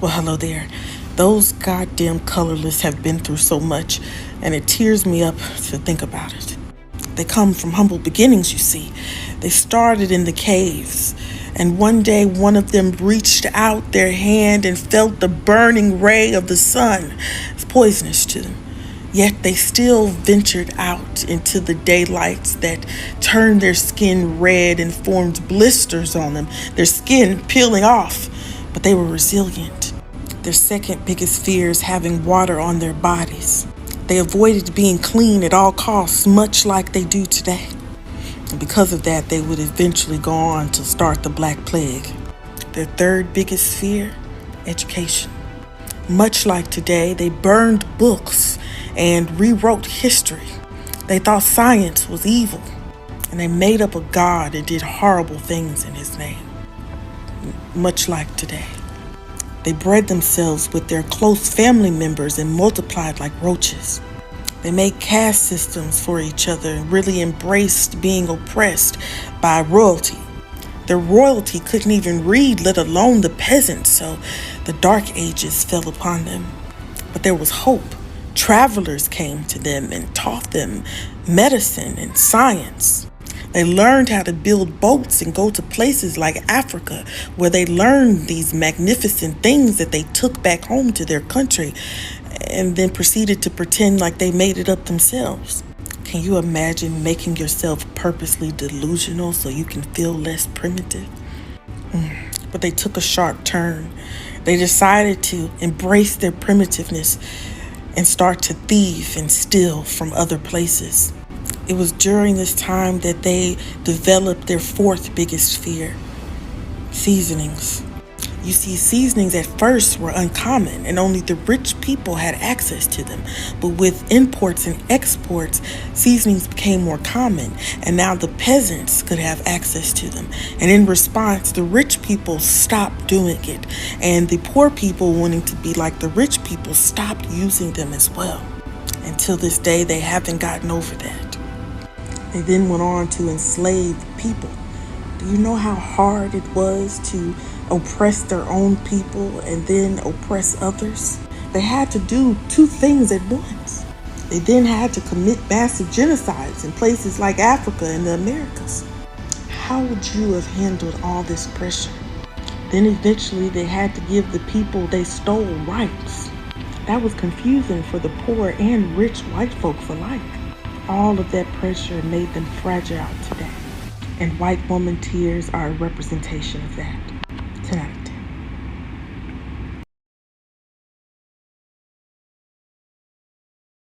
Well, hello there. Those goddamn colorless have been through so much, and it tears me up to think about it. They come from humble beginnings, you see. They started in the caves, and one day one of them reached out their hand and felt the burning ray of the sun. It's poisonous to them. Yet they still ventured out into the daylights that turned their skin red and formed blisters on them, their skin peeling off. But they were resilient. Their second biggest fear is having water on their bodies. They avoided being clean at all costs, much like they do today. And because of that, they would eventually go on to start the Black Plague. Their third biggest fear, education. Much like today, they burned books and rewrote history. They thought science was evil, and they made up a god and did horrible things in his name. Much like today. They bred themselves with their close family members and multiplied like roaches. They made caste systems for each other and really embraced being oppressed by royalty. Their royalty couldn't even read, let alone the peasants, so the Dark Ages fell upon them. But there was hope. Travelers came to them and taught them medicine and science. They learned how to build boats and go to places like Africa, where they learned these magnificent things that they took back home to their country and then proceeded to pretend like they made it up themselves. Can you imagine making yourself purposely delusional so you can feel less primitive? But they took a sharp turn. They decided to embrace their primitiveness and start to thieve and steal from other places. It was during this time that they developed their fourth biggest fear, seasonings. You see, seasonings at first were uncommon and only the rich people had access to them. But with imports and exports, seasonings became more common, and now the peasants could have access to them. And in response, the rich people stopped doing it, and the poor people, wanting to be like the rich people, stopped using them as well. Until this day, they haven't gotten over that. They then went on to enslave people. Do you know how hard it was to oppress their own people and then oppress others? They had to do two things at once. They then had to commit massive genocides in places like Africa and the Americas. How would you have handled all this pressure? Then eventually they had to give the people they stole rights. That was confusing for the poor and rich white folks alike. All of that pressure made them fragile today. And white woman tears are a representation of that. 10 out of 10.